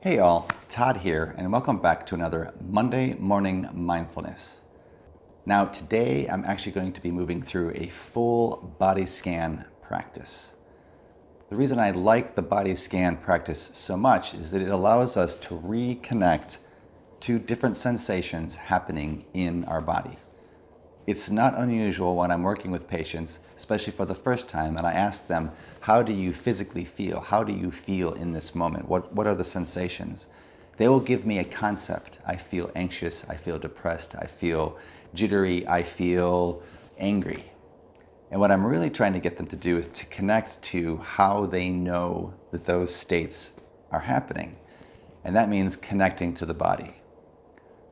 Hey all, Todd here, and welcome back to another Monday Morning Mindfulness. Now today I'm actually going to be moving through a full body scan practice. The reason I like the body scan practice so much is that it allows us to reconnect to different sensations happening in our body. It's not unusual when I'm working with patients, especially for the first time, and I ask them, how do you physically feel? How do you feel in this moment? What are the sensations? They will give me a concept. I feel anxious, I feel depressed, I feel jittery, I feel angry. And what I'm really trying to get them to do is to connect to how they know that those states are happening. And that means connecting to the body.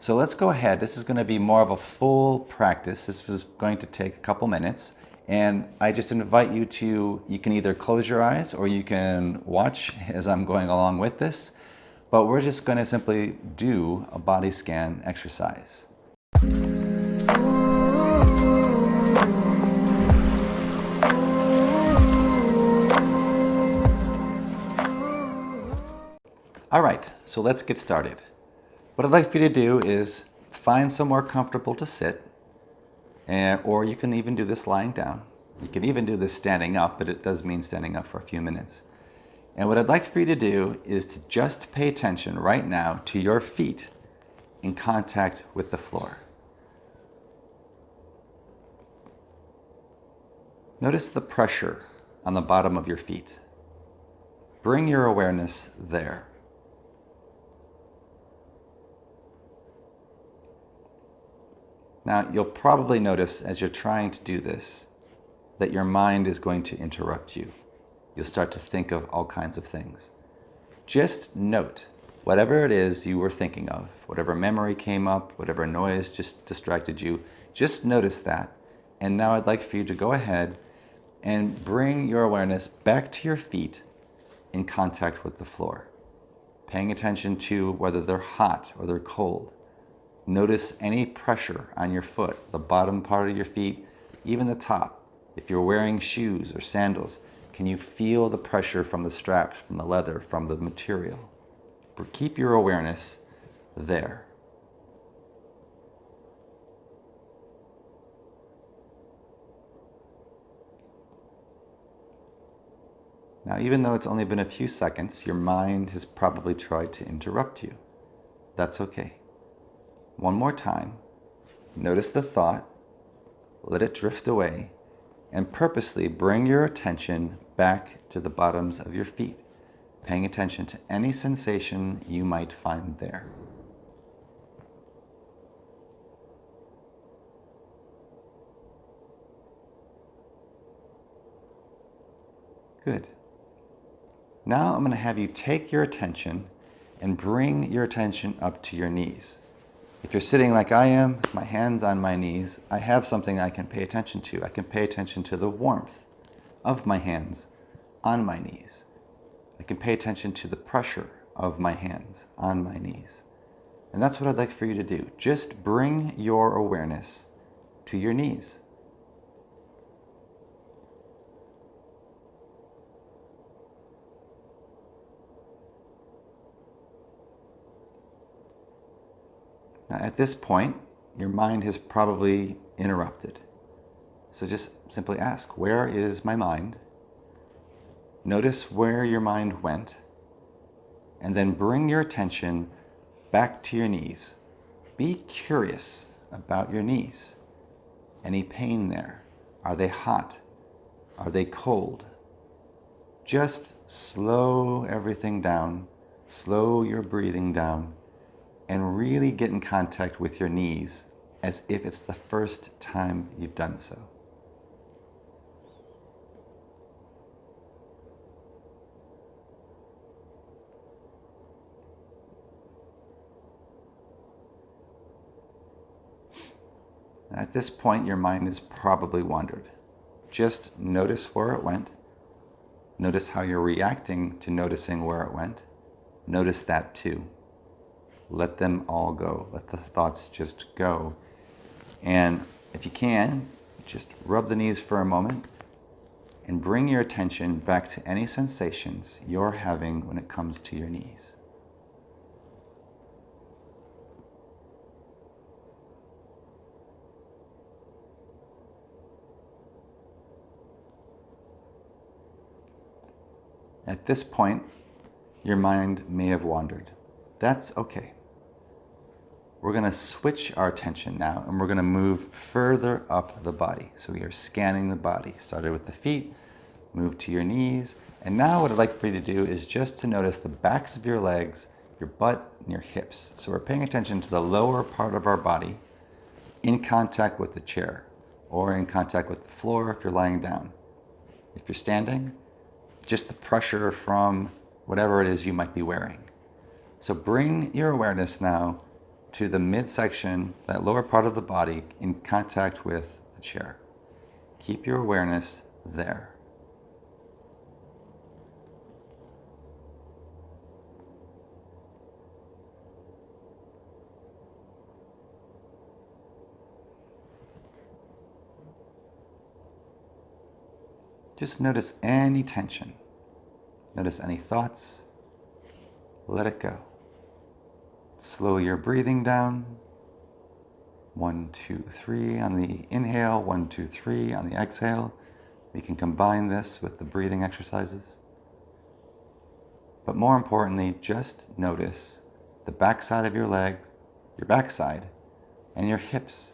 So let's go ahead. This is going to be more of a full practice. This is going to take a couple minutes. And I just invite you to, you can either close your eyes or you can watch as I'm going along with this. But we're just going to simply do a body scan exercise. All right, so let's get started. What I'd like for you to do is find somewhere comfortable to sit, or you can even do this lying down. You can even do this standing up, but it does mean standing up for a few minutes. And what I'd like for you to do is to just pay attention right now to your feet in contact with the floor. Notice the pressure on the bottom of your feet. Bring your awareness there. Now, you'll probably notice as you're trying to do this that your mind is going to interrupt you. You'll start to think of all kinds of things. Just note whatever it is you were thinking of, whatever memory came up, whatever noise just distracted you, just notice that. And now I'd like for you to go ahead and bring your awareness back to your feet in contact with the floor, paying attention to whether they're hot or they're cold. Notice any pressure on your foot, the bottom part of your feet, even the top. If you're wearing shoes or sandals, can you feel the pressure from the straps, from the leather, from the material? Keep your awareness there. Now, even though it's only been a few seconds, your mind has probably tried to interrupt you. That's okay. One more time, notice the thought, let it drift away, and purposely bring your attention back to the bottoms of your feet, paying attention to any sensation you might find there. Good. Now I'm going to have you take your attention and bring your attention up to your knees. If you're sitting like I am, with my hands on my knees, I have something I can pay attention to. I can pay attention to the warmth of my hands on my knees. I can pay attention to the pressure of my hands on my knees. And that's what I'd like for you to do. Just bring your awareness to your knees. Now, at this point, your mind has probably interrupted. So just simply ask, where is my mind? Notice where your mind went, and then bring your attention back to your knees. Be curious about your knees. Any pain there? Are they hot? Are they cold? Just slow everything down, slow your breathing down, and really get in contact with your knees as if it's the first time you've done so. At this point, your mind has probably wandered. Just notice where it went. Notice how you're reacting to noticing where it went. Notice that too. Let them all go. Let the thoughts just go. And if you can, just rub the knees for a moment and bring your attention back to any sensations you're having when it comes to your knees. At this point, your mind may have wandered. That's okay. We're going to switch our attention now, and we're going to move further up the body. So we are scanning the body. Started with the feet, move to your knees, and now what I'd like for you to do is just to notice the backs of your legs, your butt, and your hips. So we're paying attention to the lower part of our body in contact with the chair, or in contact with the floor if you're lying down. If you're standing, just the pressure from whatever it is you might be wearing. So bring your awareness now to the midsection, that lower part of the body, in contact with the chair. Keep your awareness there. Just notice any tension. Notice any thoughts. Let it go. Slow your breathing down. 1, 2, 3 on the inhale, 1, 2, 3 on the exhale. We can combine this with the breathing exercises. But more importantly, just notice the backside of your legs, your backside, and your hips,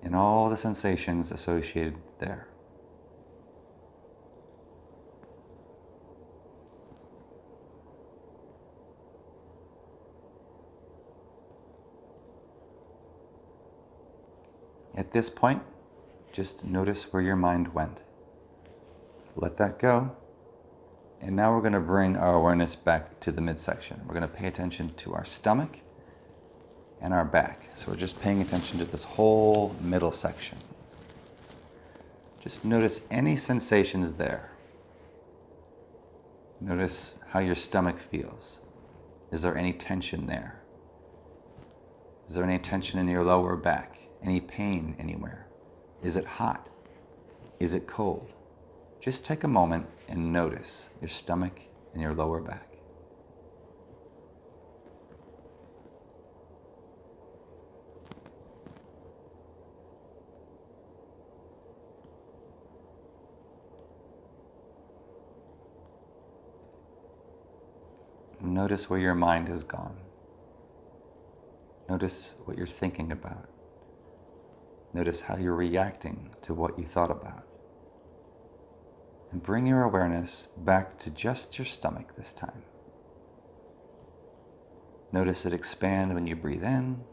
and all the sensations associated there. At this point, just notice where your mind went. Let that go. And now we're going to bring our awareness back to the midsection. We're going to pay attention to our stomach and our back. So we're just paying attention to this whole middle section. Just notice any sensations there. Notice how your stomach feels. Is there any tension there? Is there any tension in your lower back? Any pain anywhere? Is it hot? Is it cold? Just take a moment and notice your stomach and your lower back. Notice where your mind has gone. Notice what you're thinking about. Notice how you're reacting to what you thought about. And bring your awareness back to just your stomach this time. Notice it expand when you breathe in.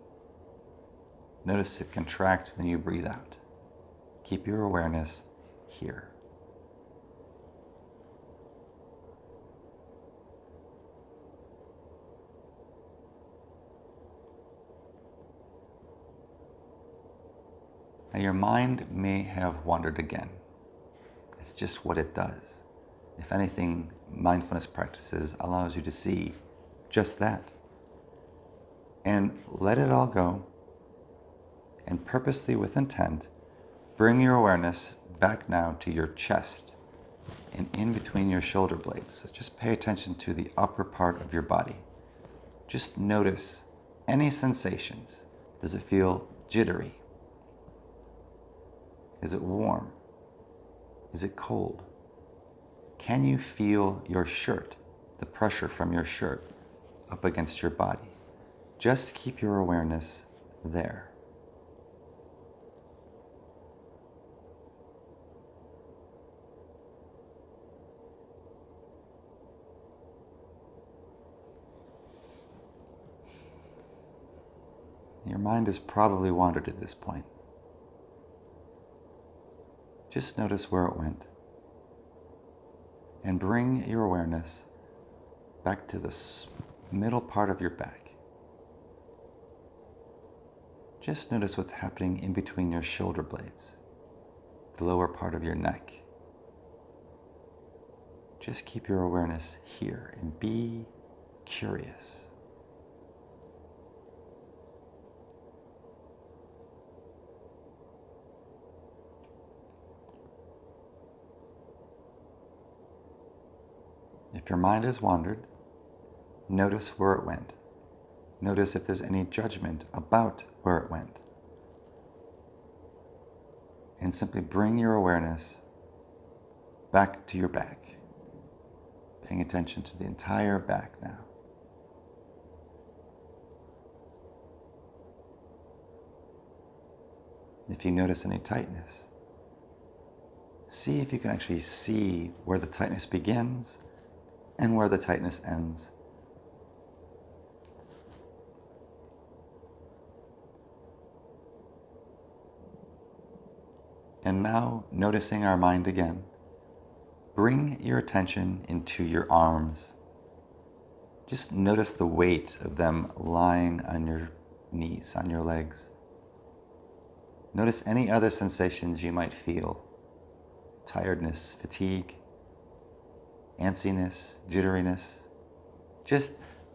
Notice it contract when you breathe out. Keep your awareness here. Now your mind may have wandered again. It's just what it does. If anything, mindfulness practices allows you to see just that. And let it all go. And purposely with intent, bring your awareness back now to your chest and in between your shoulder blades. So just pay attention to the upper part of your body. Just notice any sensations. Does it feel jittery? Is it warm? Is it cold? Can you feel your shirt, the pressure from your shirt up against your body? Just keep your awareness there. Your mind has probably wandered at this point. Just notice where it went. And bring your awareness back to the middle part of your back. Just notice what's happening in between your shoulder blades, the lower part of your neck. Just keep your awareness here and be curious. If your mind has wandered, notice where it went. Notice if there's any judgment about where it went. And simply bring your awareness back to your back. Paying attention to the entire back now. If you notice any tightness, see if you can actually see where the tightness begins and where the tightness ends. And now, noticing our mind again, bring your attention into your arms. Just notice the weight of them lying on your knees, on your legs. Notice any other sensations you might feel. Tiredness, fatigue, antsiness, jitteriness. Just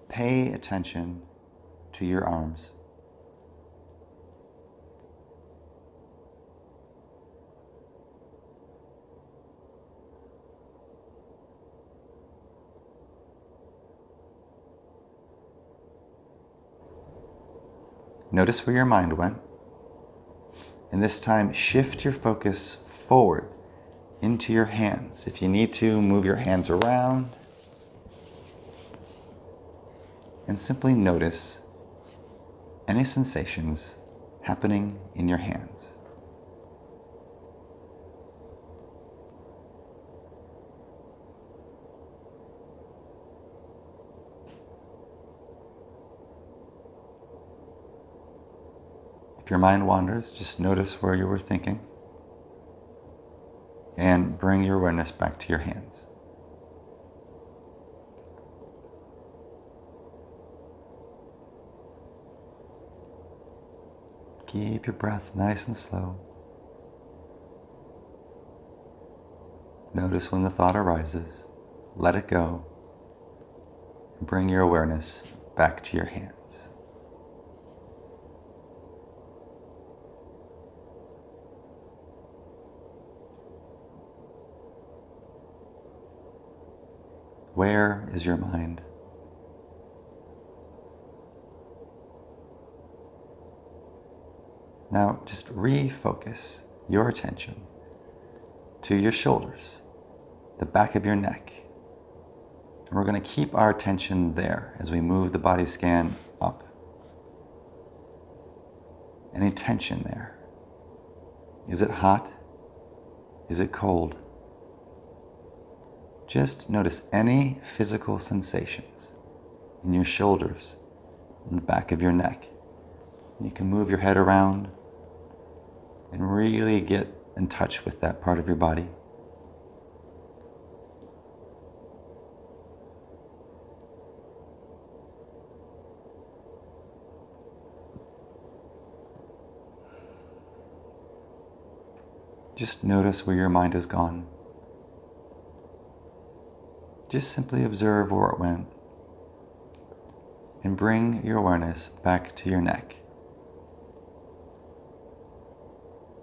pay attention to your arms. Notice where your mind went. And this time, shift your focus forward into your hands. If you need to, move your hands around. And simply notice any sensations happening in your hands. If your mind wanders, just notice where you were thinking and bring your awareness back to your hands. Keep your breath nice and slow. Notice when the thought arises, let it go, and bring your awareness back to your hands. Where is your mind? Now just refocus your attention to your shoulders, the back of your neck. And we're going to keep our attention there as we move the body scan up. Any tension there? Is it hot? Is it cold? Just notice any physical sensations in your shoulders, in the back of your neck. You can move your head around and really get in touch with that part of your body. Just notice where your mind has gone. Just simply observe where it went and bring your awareness back to your neck.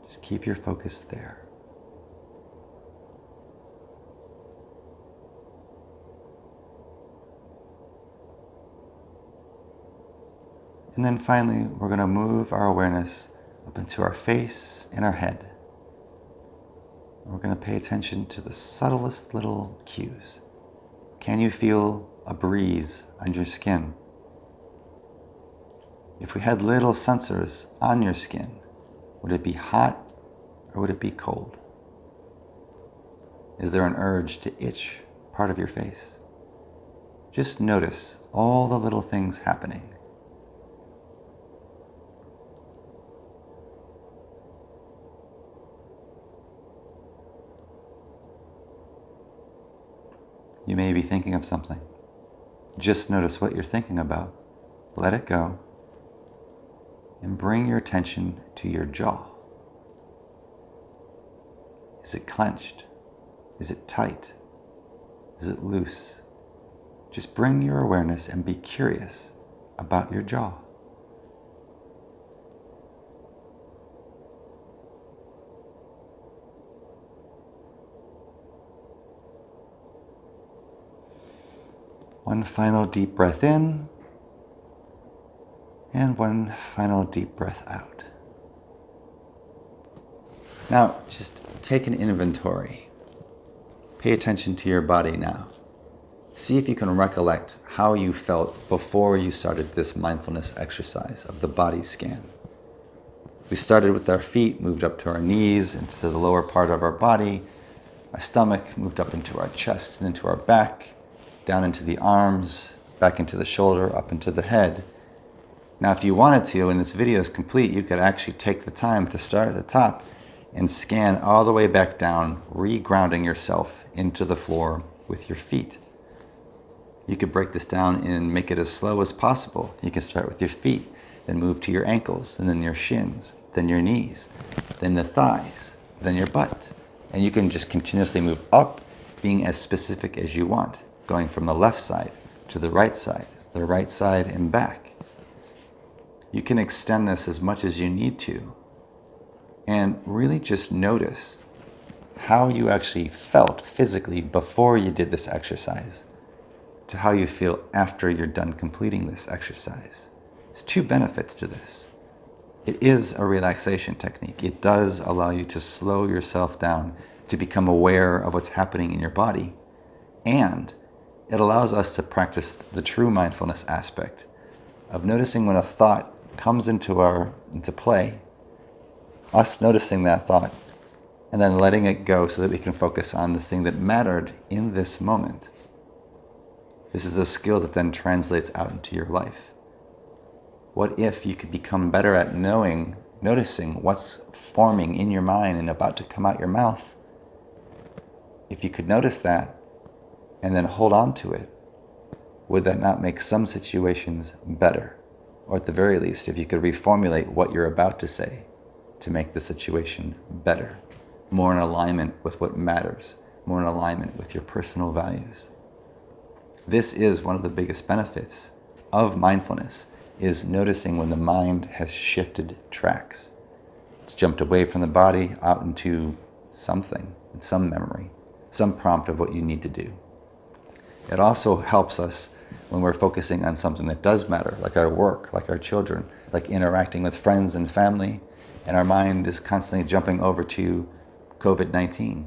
Just keep your focus there. And then finally, we're going to move our awareness up into our face and our head. We're going to pay attention to the subtlest little cues. Can you feel a breeze on your skin? If we had little sensors on your skin, would it be hot or would it be cold? Is there an urge to itch part of your face? Just notice all the little things happening. You may be thinking of something. Just notice what you're thinking about. Let it go. And bring your attention to your jaw. Is it clenched? Is it tight? Is it loose? Just bring your awareness and be curious about your jaw. One final deep breath in, and one final deep breath out. Now, just take an inventory. Pay attention to your body now. See if you can recollect how you felt before you started this mindfulness exercise of the body scan. We started with our feet, moved up to our knees, into the lower part of our body. Our stomach moved up into our chest and into our back, down into the arms, back into the shoulder, up into the head. Now, if you wanted to, when this video is complete, you could actually take the time to start at the top and scan all the way back down, re-grounding yourself into the floor with your feet. You could break this down and make it as slow as possible. You can start with your feet, then move to your ankles, and then your shins, then your knees, then the thighs, then your butt. And you can just continuously move up, being as specific as you want, going from the left side to the right side and back. You can extend this as much as you need to, and really just notice how you actually felt physically before you did this exercise to how you feel after you're done completing this exercise. There's two benefits to this. It is a relaxation technique. It does allow you to slow yourself down, to become aware of what's happening in your body. And it allows us to practice the true mindfulness aspect of noticing when a thought comes into play, us noticing that thought, and then letting it go so that we can focus on the thing that mattered in this moment. This is a skill that then translates out into your life. What if you could become better at noticing what's forming in your mind and about to come out your mouth? If you could notice that and then hold on to it, would that not make some situations better? Or at the very least, if you could reformulate what you're about to say to make the situation better, more in alignment with what matters, more in alignment with your personal values. This is one of the biggest benefits of mindfulness, is noticing when the mind has shifted tracks. It's jumped away from the body out into something, some memory, some prompt of what you need to do. It also helps us when we're focusing on something that does matter, like our work, like our children, like interacting with friends and family, and our mind is constantly jumping over to COVID-19,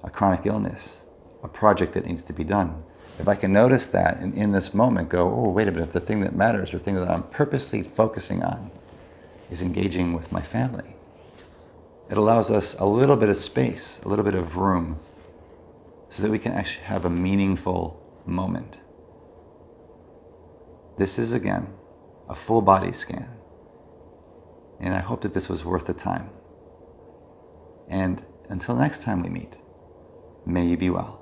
a chronic illness, a project that needs to be done. If I can notice that and in this moment go, oh, wait a minute, the thing that matters, the thing that I'm purposely focusing on is engaging with my family. It allows us a little bit of space, a little bit of room, so that we can actually have a meaningful moment. This is, again, a full body scan. And I hope that this was worth the time. And until next time we meet, may you be well.